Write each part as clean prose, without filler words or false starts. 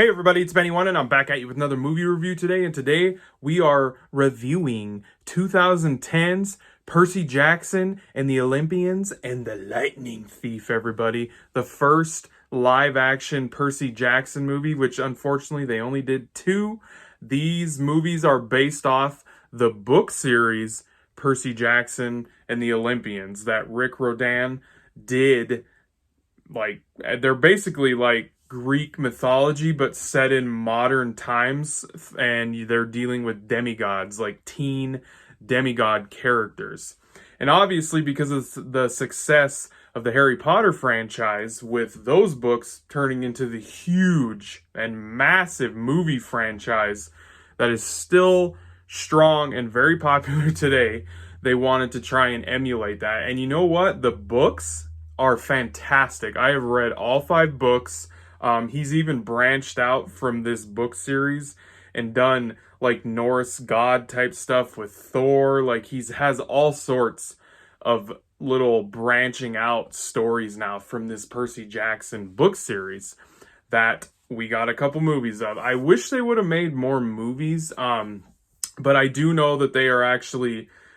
Hey everybody, it's Benny One, and I'm back at you with another movie review today. And today we are reviewing 2010's Percy Jackson and the Olympians and the Lightning Thief, everybody. The first live-action Percy Jackson movie, which unfortunately they only did two. These movies are based off the book series Percy Jackson and the Olympians that Rick Riordan did. Like, they're basically like Greek mythology, but set in modern times, and they're dealing with demigods, like teen demigod characters. And obviously, because of the success of the Harry Potter franchise, with those books turning into the huge and massive movie franchise that is still strong and very popular today, they wanted to try and emulate that. And you know what? The books are fantastic. I have read all 5 books. He's even branched out from this book series and done like Norse god type stuff with Thor. Like has all sorts of little branching out stories now from this Percy Jackson book series that we got a couple movies of. I wish they would have made more movies. But I do know that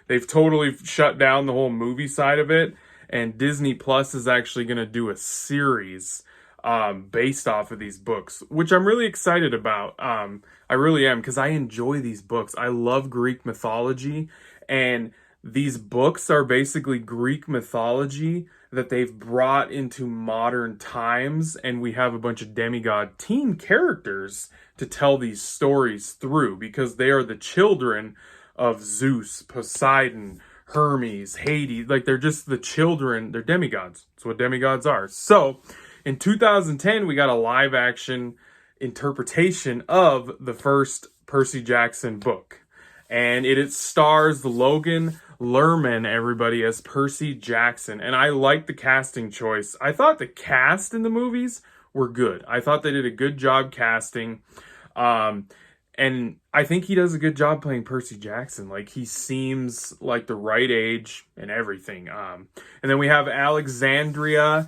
they've totally shut down the whole movie side of it. And Disney Plus is actually going to do a series based off of these books, which I'm really excited about. I really am, because I enjoy these books. I love Greek mythology, and these books are basically Greek mythology that they've brought into modern times, and we have a bunch of demigod teen characters to tell these stories through, because they are the children of Zeus, Poseidon, Hermes, Hades. Like, they're just the children. They're demigods. That's what demigods are. So in 2010, we got a live action interpretation of the first Percy Jackson book, and it stars Logan Lerman, everybody, as Percy Jackson. And I like the casting choice. I thought the cast in the movies were good. I thought they did a good job casting. And I think he does a good job playing Percy Jackson. Like, he seems like the right age and everything. And then we have Alexandria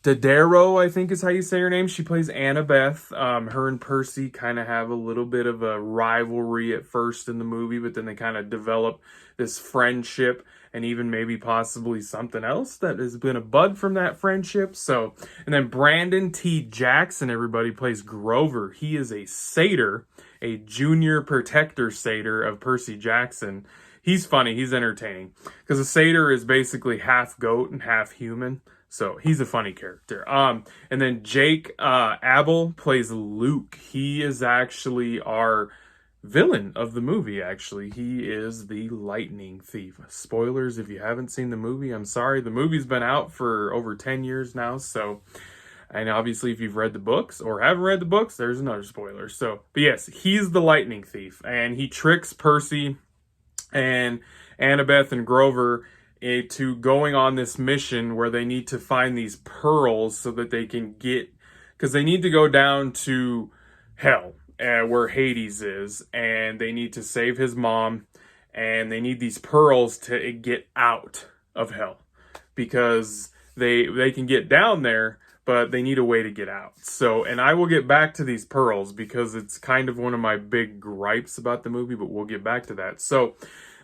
Daddario, I think is how you say her name. She plays Annabeth. Her and Percy kind of have a little bit of a rivalry at first in the movie, but then they kind of develop this friendship, and even maybe possibly something else that has been a bud from that friendship. So, and then Brandon T. Jackson, everybody, plays Grover. He is a satyr, a junior protector satyr of Percy Jackson. He's funny. He's entertaining, because a satyr is basically half goat and half human. So he's a funny character. And then Jake Abel plays Luke. He is actually our villain of the movie, actually. He is the Lightning Thief. Spoilers if you haven't seen the movie. I'm sorry. The movie's been out for over 10 years now, so... And obviously, if you've read the books or haven't read the books, there's another spoiler. So, but yes, he's the Lightning Thief, and he tricks Percy and Annabeth and Grover to going on this mission where they need to find these pearls so that they can get... Because they need to go down to hell, where Hades is, and they need to save his mom, and they need these pearls to get out of hell, because they can get down there, but they need a way to get out. So, and I will get back to these pearls, because it's kind of one of my big gripes about the movie, but we'll get back to that. So,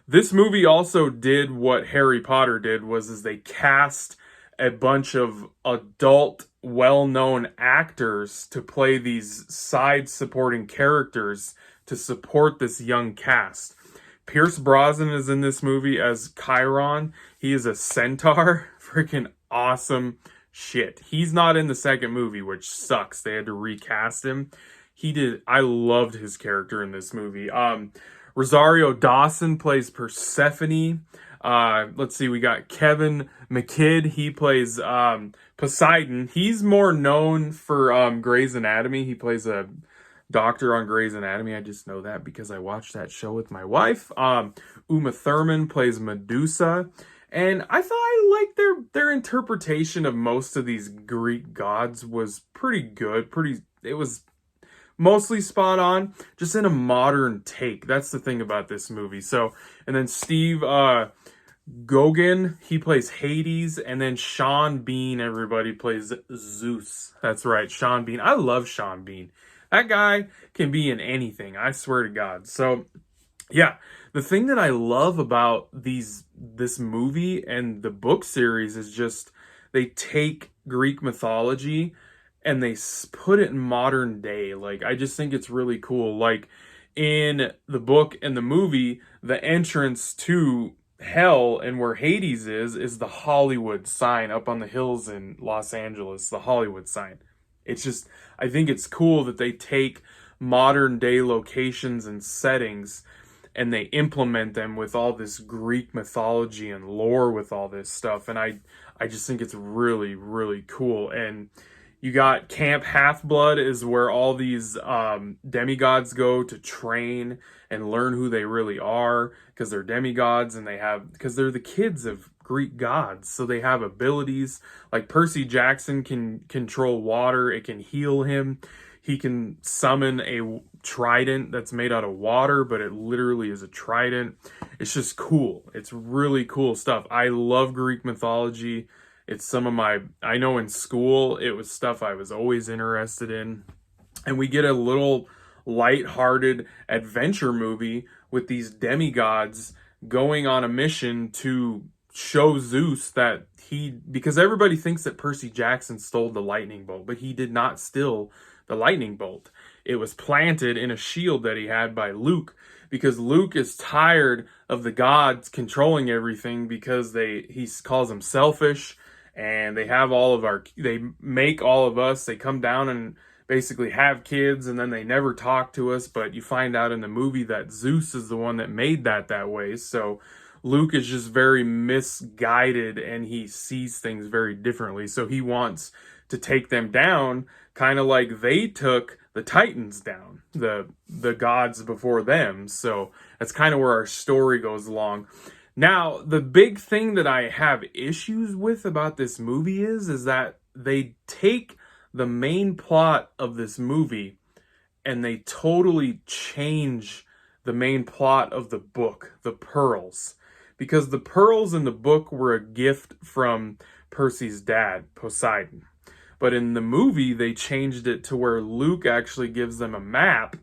this movie also did what Harry Potter did, is they cast a bunch of adult, well-known actors to play these side supporting characters to support this young cast. Pierce Brosnan is in this movie as Chiron. He is a centaur. Freaking awesome shit. He's not in the second movie, which sucks. They had to recast him. I loved his character in this movie. Rosario Dawson plays Persephone. Let's see, we got Kevin McKidd. He plays Poseidon. He's more known for Grey's Anatomy. He plays a doctor on Grey's Anatomy. I just know that because I watched that show with my wife. Uma Thurman plays Medusa. And I thought I liked their interpretation of most of these Greek gods was pretty good. It was mostly spot on, just in a modern take. That's the thing about this movie. So, and then Steve Gauguin, he plays Hades, and then Sean Bean, everybody, plays Zeus. That's right, Sean Bean. I love Sean Bean. That guy can be in anything, I swear to God. So, yeah, the thing that I love about this movie and the book series is just they take Greek mythology and they put it in modern day. Like, I just think it's really cool. Like, in the book and the movie, the entrance to hell and where Hades is the Hollywood sign up on the hills in Los Angeles, the Hollywood sign. It's just, I think it's cool that they take modern day locations and settings and they implement them with all this Greek mythology and lore with all this stuff. And I just think it's really, really cool. And you got Camp Half-Blood is where all these demigods go to train and learn who they really are, because they're demigods and because they're the kids of Greek gods. So they have abilities. Like Percy Jackson can control water. It can heal him. He can summon a trident that's made out of water, but it literally is a trident. It's just cool. It's really cool stuff. I love Greek mythology. It's I know in school, it was stuff I was always interested in. And we get a little light-hearted adventure movie with these demigods going on a mission to show Zeus that because everybody thinks that Percy Jackson stole the lightning bolt, but he did not steal the lightning bolt. It was planted in a shield that he had by Luke, because Luke is tired of the gods controlling everything, because he calls them selfish, and they make all of us, they come down and basically have kids, and then they never talk to us. But you find out in the movie that Zeus is the one that made that way. So Luke is just very misguided and he sees things very differently. So he wants to take them down, kind of like they took the Titans down, the gods before them. So that's kind of where our story goes along. Now, the big thing that I have issues with about this movie is that they take the main plot of this movie and they totally change the main plot of the book, the pearls. Because the pearls in the book were a gift from Percy's dad, Poseidon. But in the movie, they changed it to where Luke actually gives them a map,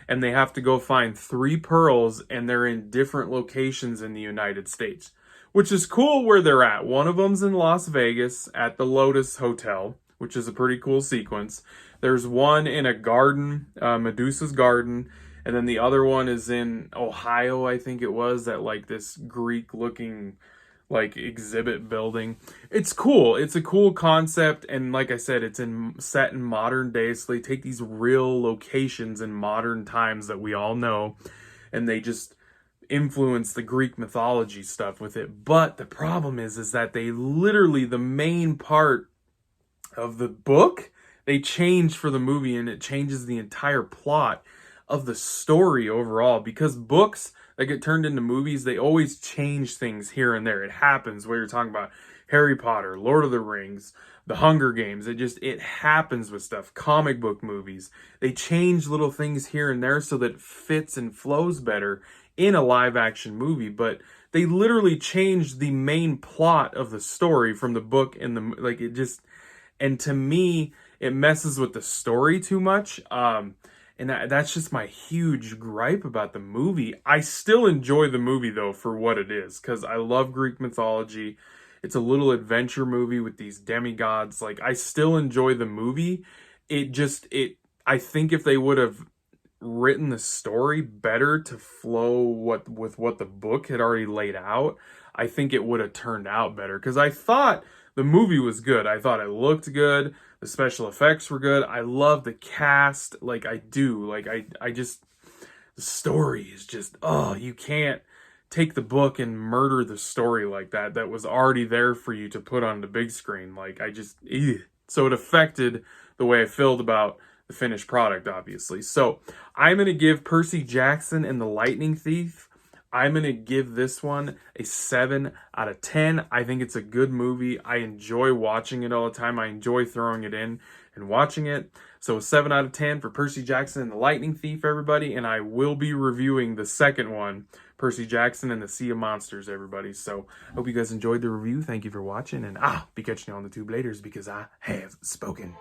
and they have to go find 3 pearls, and they're in different locations in the United States, which is cool where they're at. One of them's in Las Vegas at the Lotus Hotel, which is a pretty cool sequence. There's one in a garden, Medusa's garden, and then the other one is in Ohio, I think it was, at like this Greek-looking like exhibit building. It's cool. It's a cool concept, and like I said, it's set in modern days. So they take these real locations in modern times that we all know, and they just influence the Greek mythology stuff with it. But the problem is that they literally, the main part of the book, they change for the movie, and it changes the entire plot of the story overall, because books that get turned into movies, they always change things here and there. It happens where you're talking about Harry Potter, Lord of the Rings, The Hunger Games. It happens with stuff. Comic book movies, they change little things here and there so that it fits and flows better in a live action movie. But they literally changed the main plot of the story from the book, and and to me, it messes with the story too much. And that's just my huge gripe about the movie. I still enjoy the movie, though, for what it is, because I love Greek mythology. It's a little adventure movie with these demigods. Like, I still enjoy the movie. I think if they would have written the story better to flow with what the book had already laid out, I think it would have turned out better. Because I thought the movie was good. I thought it looked good. The special effects were good. I love the cast. Like, I do. Like, I just, the story is just, you can't take the book and murder the story like that. That was already there for you to put on the big screen. Like, so it affected the way I felt about the finished product, obviously. So I'm going to give Percy Jackson and the Lightning Thief, I'm going to give this one a 7 out of 10. I think it's a good movie. I enjoy watching it all the time. I enjoy throwing it in and watching it. So 7 out of 10 for Percy Jackson and the Lightning Thief, everybody. And I will be reviewing the second one, Percy Jackson and the Sea of Monsters, everybody. So hope you guys enjoyed the review. Thank you for watching. And I'll be catching you on the tube later because I have spoken.